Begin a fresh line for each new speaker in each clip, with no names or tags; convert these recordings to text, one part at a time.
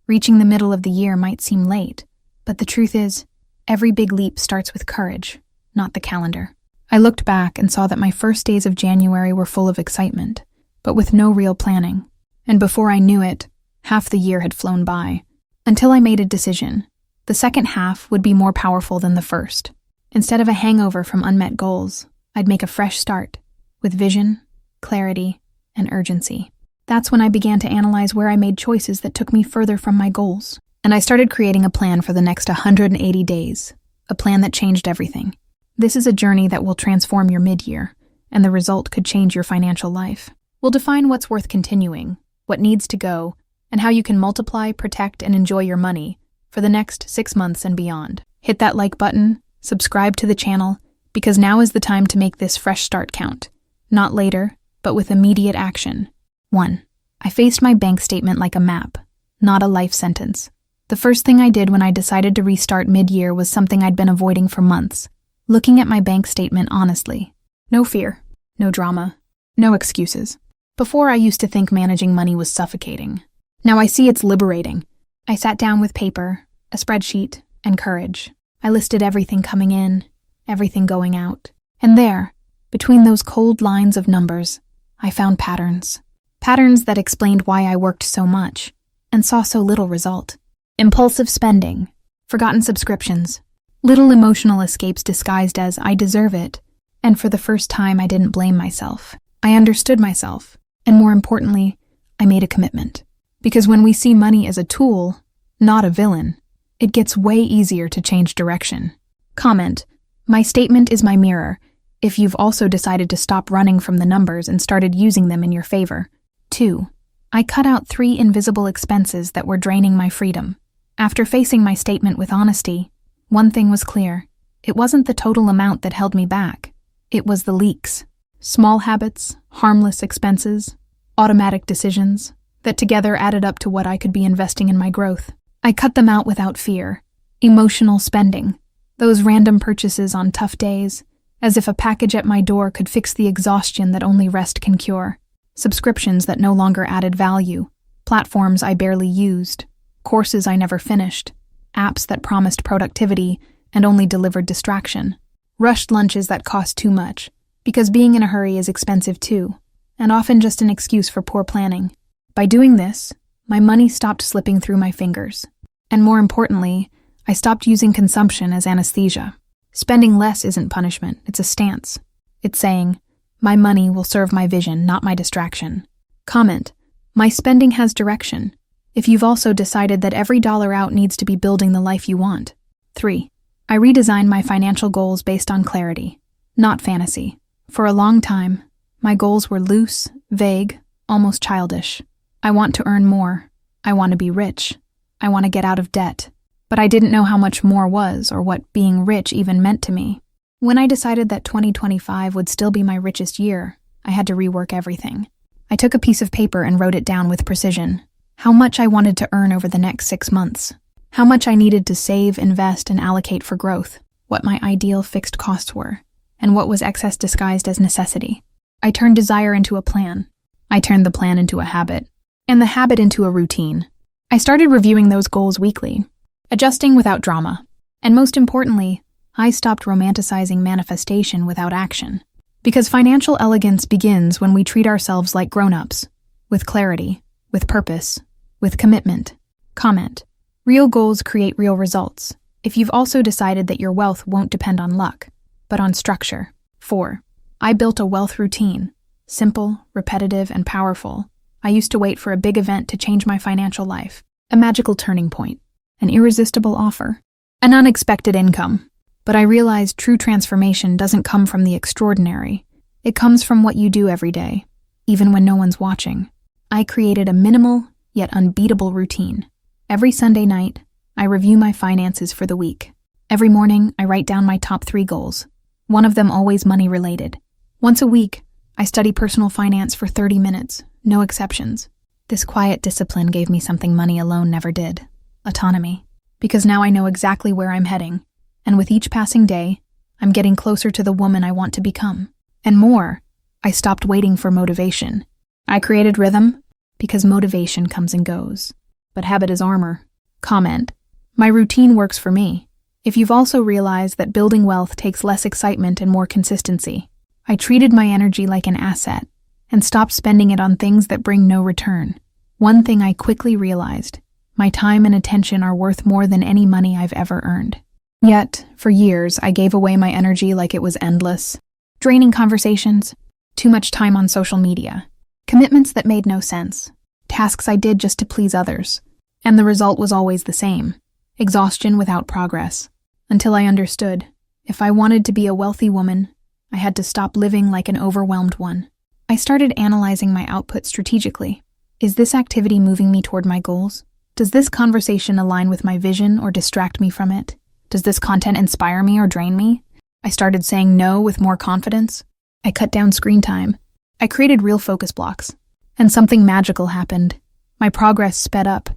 Reaching the middle of the year might seem late, but the truth is, every big leap starts with courage, not the calendar. I looked back and saw that my first days of January were full of excitement, but with no real planning. And before I knew it, half the year had flown by. Until I made a decision. The second half would be more powerful than the first. Instead of a hangover from unmet goals, I'd make a fresh start, with vision, clarity, and urgency. That's when I began to analyze where I made choices that took me further from my goals. And I started creating a plan for the next 180 days, a plan that changed everything. This is a journey that will transform your mid-year, and the result could change your financial life. We'll define what's worth continuing, what needs to go, and how you can multiply, protect, and enjoy your money for the next 6 months and beyond. Hit that like button, subscribe to the channel, because now is the time to make this fresh start count. Not later, but with immediate action. 1. I faced my bank statement like a map, not a life sentence. The first thing I did when I decided to restart mid-year was something I'd been avoiding for months. Looking at my bank statement honestly. No fear, no drama, no excuses. Before I used to think managing money was suffocating. Now I see it's liberating. I sat down with paper, a spreadsheet, and courage. I listed everything coming in, everything going out. And there, between those cold lines of numbers, I found patterns. Patterns that explained why I worked so much and saw so little result. Impulsive spending, forgotten subscriptions, little emotional escapes disguised as I deserve it. And for the first time, I didn't blame myself. I understood myself. And more importantly, I made a commitment. Because when we see money as a tool, not a villain, it gets way easier to change direction. Comment, my statement is my mirror, if you've also decided to stop running from the numbers and started using them in your favor. 2. I cut out 3 invisible expenses that were draining my freedom. After facing my statement with honesty, one thing was clear. It wasn't the total amount that held me back. It was the leaks. Small habits, harmless expenses, automatic decisions that together added up to what I could be investing in my growth. I cut them out without fear. Emotional spending, those random purchases on tough days, as if a package at my door could fix the exhaustion that only rest can cure. Subscriptions that no longer added value, platforms I barely used, courses I never finished, apps that promised productivity and only delivered distraction, rushed lunches that cost too much, because being in a hurry is expensive too, and often just an excuse for poor planning. By doing this, my money stopped slipping through my fingers. And more importantly, I stopped using consumption as anesthesia. Spending less isn't punishment, it's a stance. It's saying, my money will serve my vision, not my distraction. Comment, my spending has direction, if you've also decided that every dollar out needs to be building the life you want. 3. I redesigned my financial goals based on clarity, not fantasy. For a long time, my goals were loose, vague, almost childish. I want to earn more. I want to be rich. I want to get out of debt. But I didn't know how much more was or what being rich even meant to me. When I decided that 2025 would still be my richest year, I had to rework everything. I took a piece of paper and wrote it down with precision. How much I wanted to earn over the next 6 months. How much I needed to save, invest, and allocate for growth. What my ideal fixed costs were. And what was excess disguised as necessity. I turned desire into a plan. I turned the plan into a habit. And the habit into a routine. I started reviewing those goals weekly, adjusting without drama. And most importantly, I stopped romanticizing manifestation without action. Because financial elegance begins when we treat ourselves like grown-ups, with clarity, with purpose, with commitment. Comment. Real goals create real results, if you've also decided that your wealth won't depend on luck, but on structure. 4. I built a wealth routine. Simple, repetitive, and powerful. I used to wait for a big event to change my financial life. A magical turning point. An irresistible offer. An unexpected income. But I realized true transformation doesn't come from the extraordinary. It comes from what you do every day, even when no one's watching. I created a minimal, yet unbeatable routine. Every Sunday night, I review my finances for the week. Every morning, I write down my top 3 goals. One of them always money-related. Once a week, I study personal finance for 30 minutes, no exceptions. This quiet discipline gave me something money alone never did. Autonomy. Because now I know exactly where I'm heading. And with each passing day, I'm getting closer to the woman I want to become. And more, I stopped waiting for motivation. I created rhythm because motivation comes and goes. but habit is armor. Comment. My routine works for me. If you've also realized that building wealth takes less excitement and more consistency, I treated my energy like an asset and stopped spending it on things that bring no return. One thing I quickly realized: my time and attention are worth more than any money I've ever earned. Yet, for years, I gave away my energy like it was endless. Draining conversations, too much time on social media, commitments that made no sense, tasks I did just to please others. And the result was always the same: exhaustion without progress. Until I understood, if I wanted to be a wealthy woman, I had to stop living like an overwhelmed one. I started analyzing my output strategically. Is this activity moving me toward my goals? Does this conversation align with my vision or distract me from it? Does this content inspire me or drain me? I started saying no with more confidence. I cut down screen time. I created real focus blocks. And something magical happened. My progress sped up.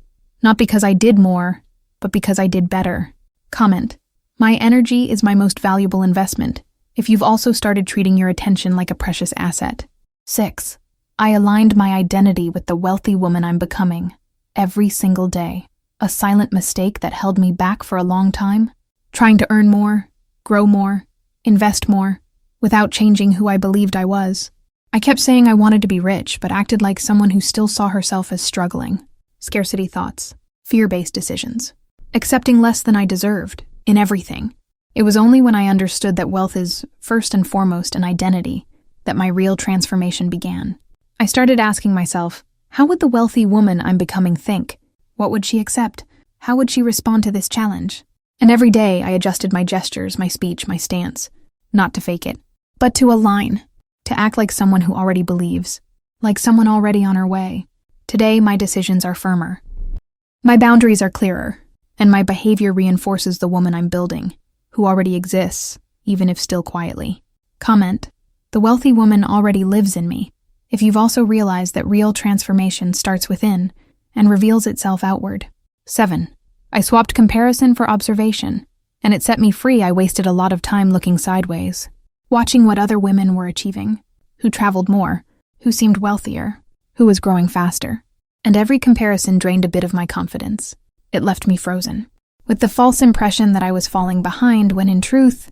Not because I did more, but because I did better. Comment. My energy is my most valuable investment, if you've also started treating your attention like a precious asset. 6. I aligned my identity with the wealthy woman I'm becoming. Every single day. A silent mistake that held me back for a long time. Trying to earn more, grow more, invest more, without changing who I believed I was. I kept saying I wanted to be rich, but acted like someone who still saw herself as struggling. Scarcity thoughts, fear-based decisions, accepting less than I deserved, in everything. It was only when I understood that wealth is, first and foremost, an identity, that my real transformation began. I started asking myself, how would the wealthy woman I'm becoming think? What would she accept? How would she respond to this challenge? And every day I adjusted my gestures, my speech, my stance. Not to fake it, but to align. To act like someone who already believes. Like someone already on her way. Today, my decisions are firmer. My boundaries are clearer, and my behavior reinforces the woman I'm building, who already exists, even if still quietly. Comment. The wealthy woman already lives in me. If you've also realized that real transformation starts within and reveals itself outward. 7. I swapped comparison for observation, and it set me free. I wasted a lot of time looking sideways, watching what other women were achieving, who traveled more, who seemed wealthier, who was growing faster. And every comparison drained a bit of my confidence. It left me frozen, with the false impression that I was falling behind when in truth,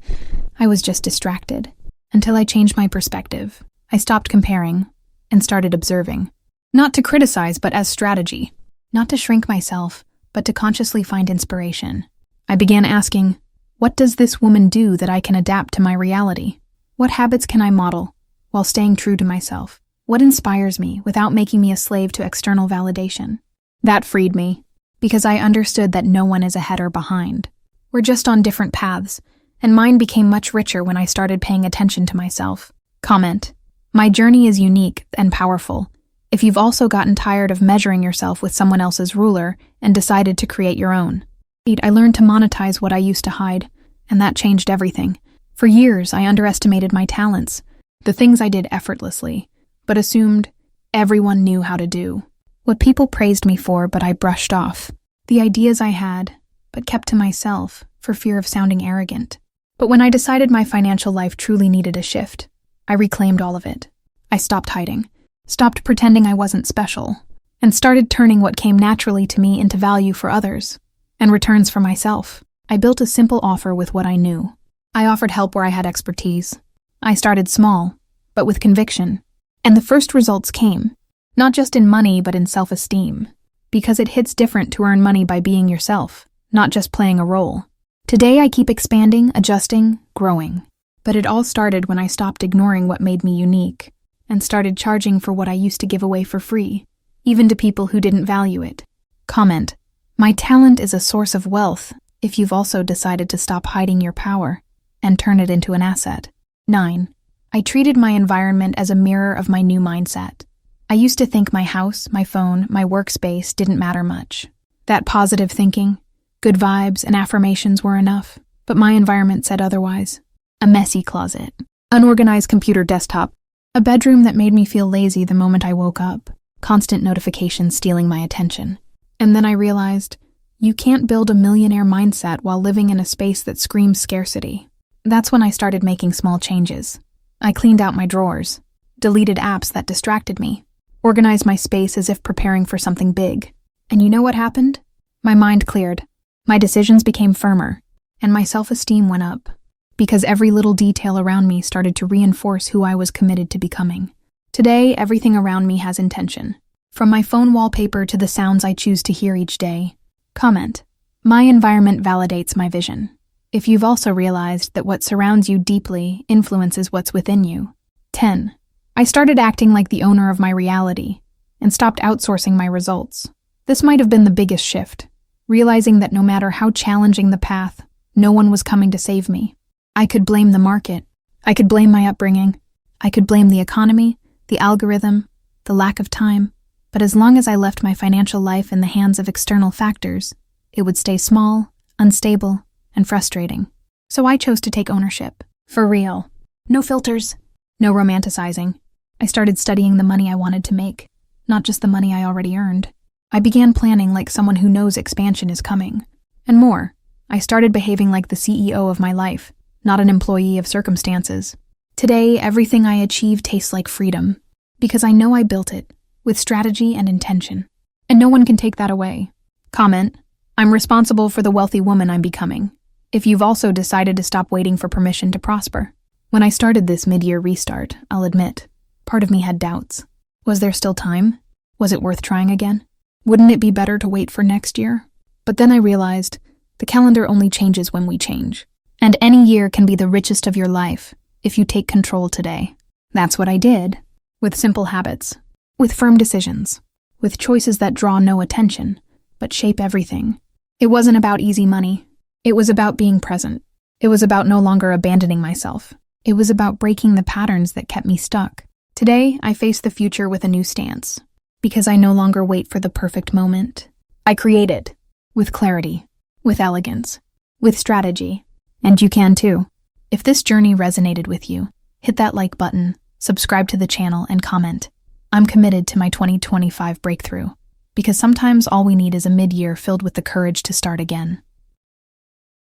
I was just distracted. Until I changed my perspective, I stopped comparing and started observing. Not to criticize, but as strategy. Not to shrink myself, but to consciously find inspiration. I began asking, what does this woman do that I can adapt to my reality? What habits can I model while staying true to myself? What inspires me without making me a slave to external validation? That freed me, because I understood that no one is ahead or behind. We're just on different paths, and mine became much richer when I started paying attention to myself. Comment. My journey is unique and powerful. If you've also gotten tired of measuring yourself with someone else's ruler and decided to create your own. 8. I learned to monetize what I used to hide, and that changed everything. For years, I underestimated my talents, the things I did effortlessly, but assumed everyone knew how to do. What people praised me for, but I brushed off. The ideas I had, but kept to myself for fear of sounding arrogant. But when I decided my financial life truly needed a shift, I reclaimed all of it. I stopped hiding, stopped pretending I wasn't special, and started turning what came naturally to me into value for others, and returns for myself. I built a simple offer with what I knew. I offered help where I had expertise. I started small, but with conviction. And the first results came, not just in money but in self-esteem, because it hits different to earn money by being yourself, not just playing a role. Today I keep expanding, adjusting, growing. But it all started when I stopped ignoring what made me unique and started charging for what I used to give away for free, even to people who didn't value it. Comment. My talent is a source of wealth if you've also decided to stop hiding your power and turn it into an asset. 9. I treated my environment as a mirror of my new mindset. I used to think my house, my phone, my workspace didn't matter much. That positive thinking, good vibes, and affirmations were enough. But my environment said otherwise. A messy closet, unorganized computer desktop, a bedroom that made me feel lazy the moment I woke up, constant notifications stealing my attention. And then I realized, you can't build a millionaire mindset while living in a space that screams scarcity. That's when I started making small changes. I cleaned out my drawers, deleted apps that distracted me, organized my space as if preparing for something big. And you know what happened? My mind cleared. My decisions became firmer, and my self-esteem went up, because every little detail around me started to reinforce who I was committed to becoming. Today, everything around me has intention. From my phone wallpaper to the sounds I choose to hear each day. Comment. My environment validates my vision. If you've also realized that what surrounds you deeply influences what's within you. 10. I started acting like the owner of my reality and stopped outsourcing my results. This might have been the biggest shift, realizing that no matter how challenging the path, no one was coming to save me. I could blame the market. I could blame my upbringing. I could blame the economy, the algorithm, the lack of time. But as long as I left my financial life in the hands of external factors, it would stay small, unstable, and frustrating. So I chose to take ownership. For real. No filters. No romanticizing. I started studying the money I wanted to make, not just the money I already earned. I began planning like someone who knows expansion is coming. And more, I started behaving like the CEO of my life, not an employee of circumstances. Today, everything I achieve tastes like freedom, because I know I built it, with strategy and intention. And no one can take that away. Comment. I'm responsible for the wealthy woman I'm becoming. If you've also decided to stop waiting for permission to prosper. When I started this mid-year restart, I'll admit, part of me had doubts. Was there still time? Was it worth trying again? Wouldn't it be better to wait for next year? But then I realized, the calendar only changes when we change. And any year can be the richest of your life if you take control today. That's what I did, with simple habits, with firm decisions, with choices that draw no attention, but shape everything. It wasn't about easy money. It was about being present. It was about no longer abandoning myself. It was about breaking the patterns that kept me stuck. Today, I face the future with a new stance, because I no longer wait for the perfect moment. I create it, with clarity, with elegance, with strategy. And you can too. If this journey resonated with you, hit that like button, subscribe to the channel, and comment. I'm committed to my 2025 breakthrough, because sometimes all we need is a mid-year filled with the courage to start again.